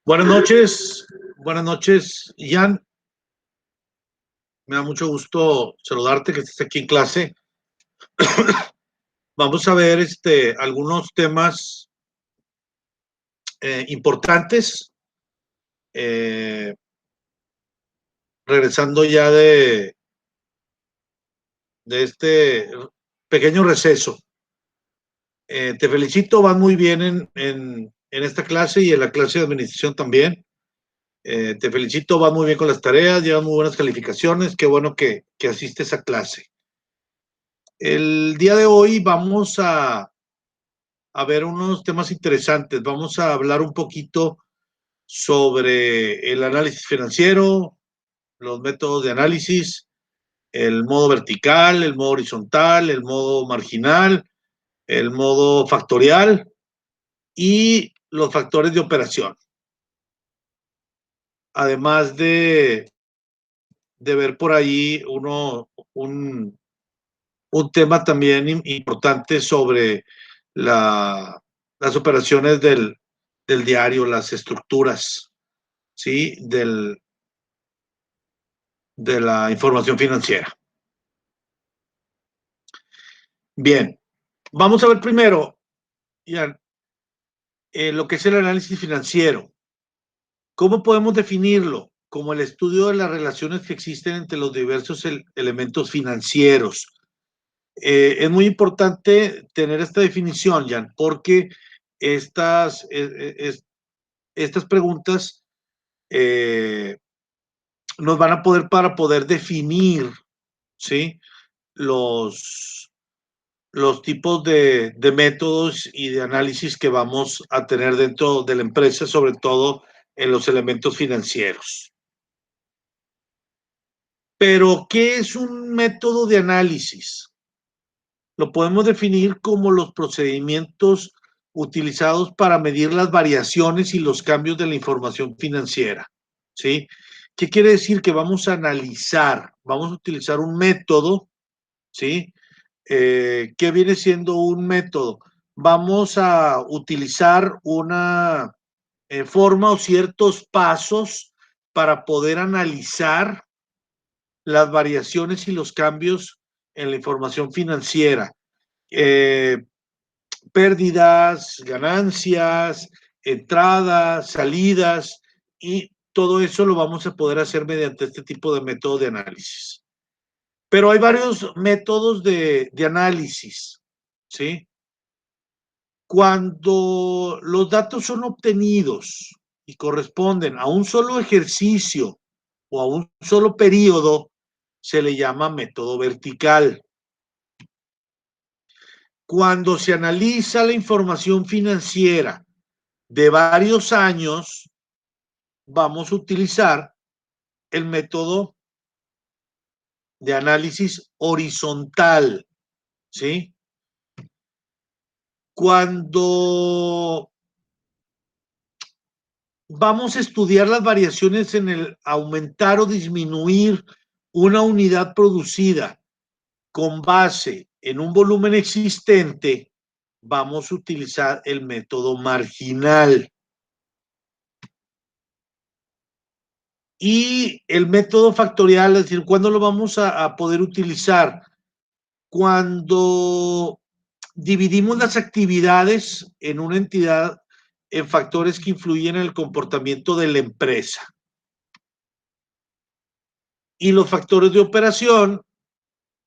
Buenas noches, Ian. Me da mucho gusto saludarte, que estés aquí en clase. Vamos a ver algunos temas importantes. Regresando ya de este pequeño receso. Te felicito, vas muy bien en esta clase y en la clase de administración también. Te felicito, vas muy bien con las tareas, llevas muy buenas calificaciones. Qué bueno que asistes a clase. El día de hoy vamos a ver unos temas interesantes. Vamos a hablar un poquito sobre el análisis financiero, los métodos de análisis, el modo vertical, el modo horizontal, el modo marginal, el modo factorial y los factores de operación. Además de ver por ahí un tema también importante sobre las operaciones del diario, las estructuras, ¿sí? De la información financiera. Bien, vamos a ver primero, Ian, lo que es el análisis financiero. ¿Cómo podemos definirlo? Como el estudio de las relaciones que existen entre los diversos elementos financieros. Es muy importante tener esta definición, Jan, porque estas preguntas nos van a para poder definir, ¿sí? Los tipos de métodos y de análisis que vamos a tener dentro de la empresa, sobre todo en los elementos financieros. Pero, ¿qué es un método de análisis? Lo podemos definir como los procedimientos utilizados para medir las variaciones y los cambios de la información financiera, ¿sí? ¿Qué quiere decir? Que vamos a analizar, vamos a utilizar un método, ¿sí? ¿Qué viene siendo un método? Vamos a utilizar una forma o ciertos pasos para poder analizar las variaciones y los cambios en la información financiera. Pérdidas, ganancias, entradas, salidas, y todo eso lo vamos a poder hacer mediante este tipo de método de análisis. Pero hay varios métodos de análisis, ¿sí? Cuando los datos son obtenidos y corresponden a un solo ejercicio o a un solo periodo, se le llama método vertical. Cuando se analiza la información financiera de varios años, vamos a utilizar el método de análisis horizontal, ¿sí? Cuando vamos a estudiar las variaciones en el aumentar o disminuir una unidad producida con base en un volumen existente, vamos a utilizar el método marginal. Y el método factorial, es decir, ¿cuándo lo vamos a poder utilizar? Cuando dividimos las actividades en una entidad en factores que influyen en el comportamiento de la empresa. Y los factores de operación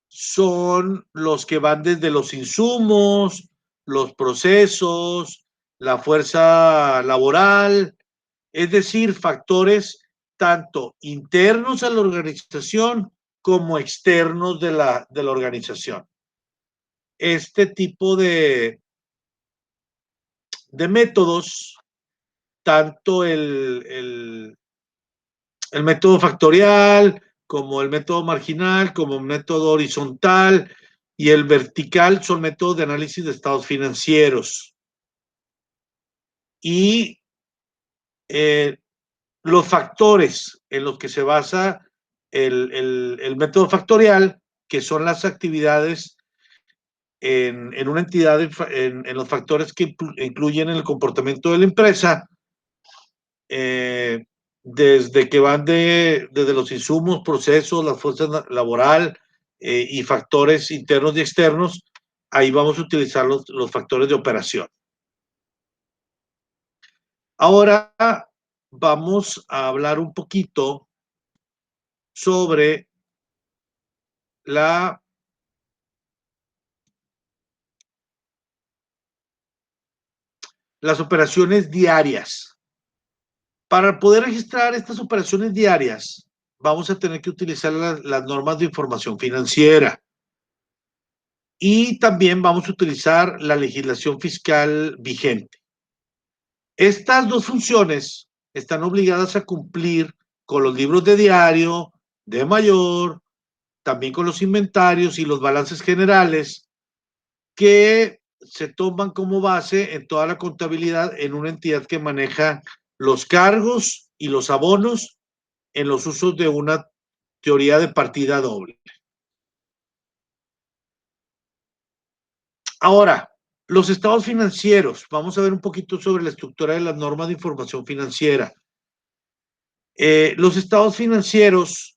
son los que van desde los insumos, los procesos, la fuerza laboral, es decir, factores tanto internos a la organización como externos de la organización. Este tipo de métodos, tanto el método factorial, como el método marginal, como el método horizontal y el vertical, son métodos de análisis de estados financieros. Y los factores en los que se basa el método factorial, que son las actividades en una entidad, en los factores que incluyen el comportamiento de la empresa, desde que van desde los insumos, procesos, la fuerza laboral y factores internos y externos, ahí vamos a utilizar los factores de operación. Ahora vamos a hablar un poquito sobre las operaciones diarias. Para poder registrar estas operaciones diarias, vamos a tener que utilizar las normas de información financiera. Y también vamos a utilizar la legislación fiscal vigente. Estas dos funciones están obligadas a cumplir con los libros de diario, de mayor, también con los inventarios y los balances generales que se toman como base en toda la contabilidad en una entidad que maneja los cargos y los abonos en los usos de una teoría de partida doble. Ahora, los estados financieros. Vamos a ver un poquito sobre la estructura de las normas de información financiera. Los estados financieros,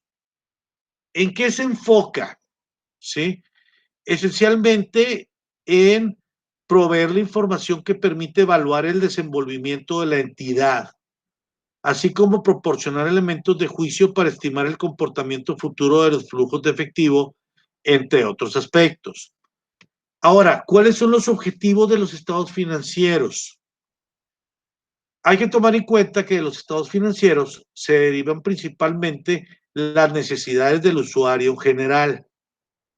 ¿en qué se enfoca? ¿Sí? Esencialmente en proveer la información que permite evaluar el desenvolvimiento de la entidad, así como proporcionar elementos de juicio para estimar el comportamiento futuro de los flujos de efectivo, entre otros aspectos. Ahora, ¿cuáles son los objetivos de los estados financieros? Hay que tomar en cuenta que de los estados financieros se derivan principalmente las necesidades del usuario en general,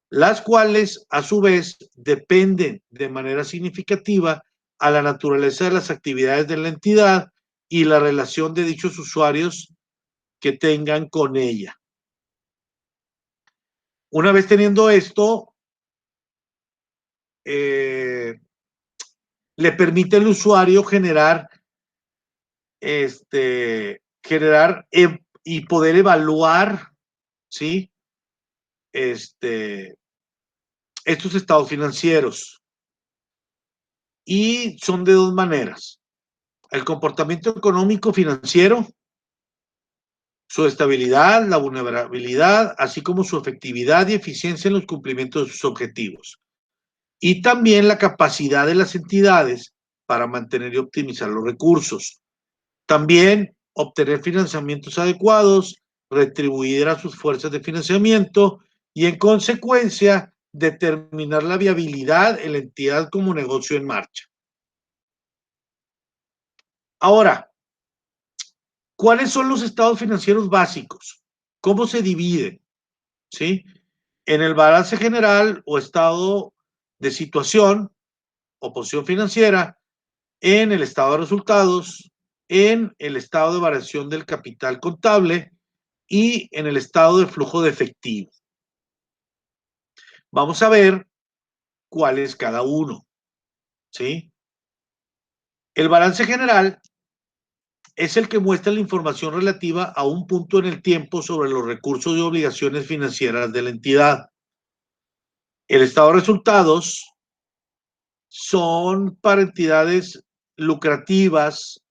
las cuales a su vez dependen de manera significativa a la naturaleza de las actividades de la entidad y la relación de dichos usuarios que tengan con ella. Una vez teniendo esto, le permite al usuario generar y poder evaluar, ¿sí? Estos estados financieros. Y son de dos maneras: el comportamiento económico financiero, su estabilidad, la vulnerabilidad, así como su efectividad y eficiencia en los cumplimientos de sus objetivos. Y también la capacidad de las entidades para mantener y optimizar los recursos. También obtener financiamientos adecuados, retribuir a sus fuerzas de financiamiento y, en consecuencia, determinar la viabilidad en la entidad como negocio en marcha. Ahora, ¿cuáles son los estados financieros básicos? ¿Cómo se dividen? ¿Sí? En el balance general o estado de situación o posición financiera, en el estado de resultados, en el estado de variación del capital contable y en el estado de flujo de efectivo. Vamos a ver cuál es cada uno, ¿sí? El balance general es el que muestra la información relativa a un punto en el tiempo sobre los recursos y obligaciones financieras de la entidad. El estado de resultados son para entidades lucrativas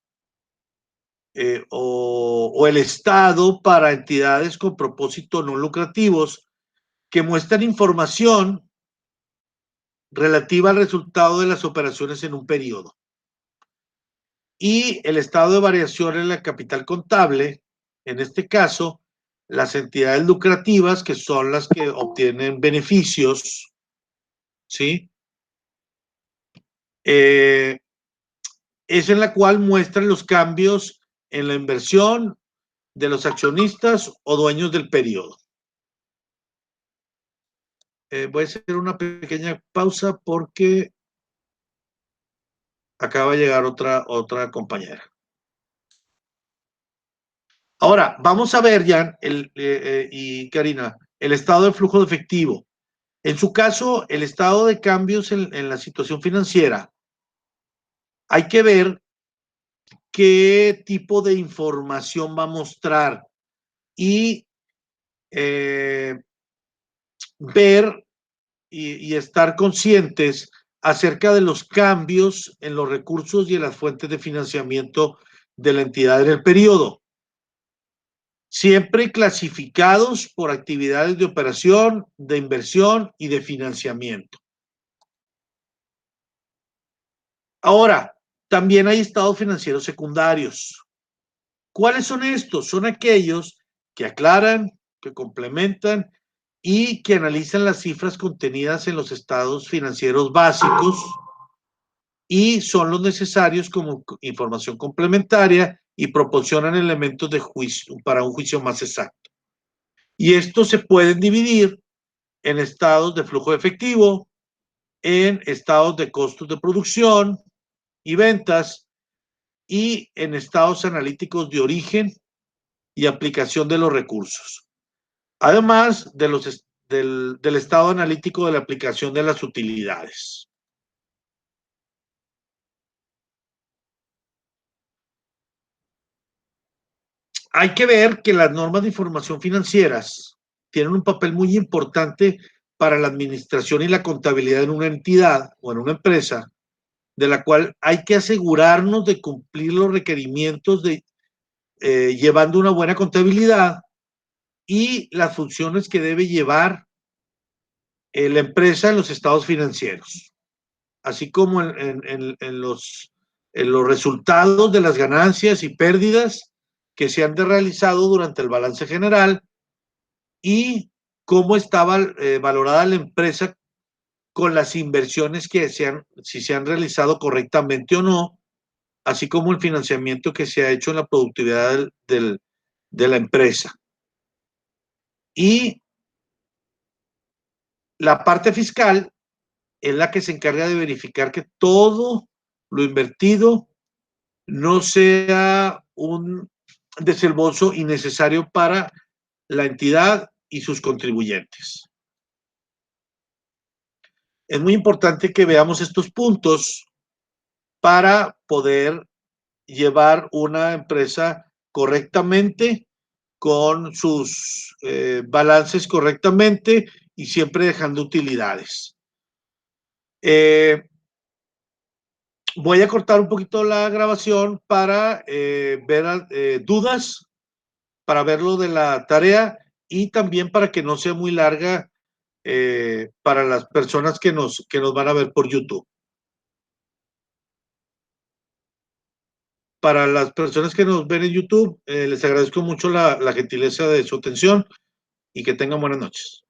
o el estado para entidades con propósito no lucrativos que muestran información relativa al resultado de las operaciones en un periodo. Y el estado de variación en la capital contable, en este caso, las entidades lucrativas, que son las que obtienen beneficios, ¿sí? Es en la cual muestran los cambios en la inversión de los accionistas o dueños del periodo. Voy a hacer una pequeña pausa porque acaba de llegar otra compañera. Ahora, vamos a ver, Jan y Karina, el estado de flujo de efectivo. En su caso, el estado de cambios en la situación financiera, hay que ver qué tipo de información va a mostrar y ver y estar conscientes acerca de los cambios en los recursos y en las fuentes de financiamiento de la entidad en el periodo, siempre clasificados por actividades de operación, de inversión y de financiamiento. Ahora, también hay estados financieros secundarios. ¿Cuáles son estos? Son aquellos que aclaran, que complementan y que analizan las cifras contenidas en los estados financieros básicos y son los necesarios como información complementaria y proporcionan elementos de juicio para un juicio más exacto. Y estos se pueden dividir en estados de flujo de efectivo, en estados de costos de producción y ventas y en estados analíticos de origen y aplicación de los recursos. Además del estado analítico de la aplicación de las utilidades. Hay que ver que las normas de información financieras tienen un papel muy importante para la administración y la contabilidad en una entidad o en una empresa, de la cual hay que asegurarnos de cumplir los requerimientos de llevando una buena contabilidad y las funciones que debe llevar la empresa en los estados financieros, así como en los resultados de las ganancias y pérdidas que se han realizado durante el balance general y cómo estaba valorada la empresa con las inversiones que si se han realizado correctamente o no, así como el financiamiento que se ha hecho en la productividad de la empresa. Y la parte fiscal es la que se encarga de verificar que todo lo invertido no sea un desembolso innecesario para la entidad y sus contribuyentes. Es muy importante que veamos estos puntos para poder llevar una empresa correctamente, con sus balances correctamente y siempre dejando utilidades. Voy a cortar un poquito la grabación para ver dudas, para ver lo de la tarea y también para que no sea muy larga para las personas que nos van a ver por YouTube. Para las personas que nos ven en YouTube, les agradezco mucho la gentileza de su atención y que tengan buenas noches.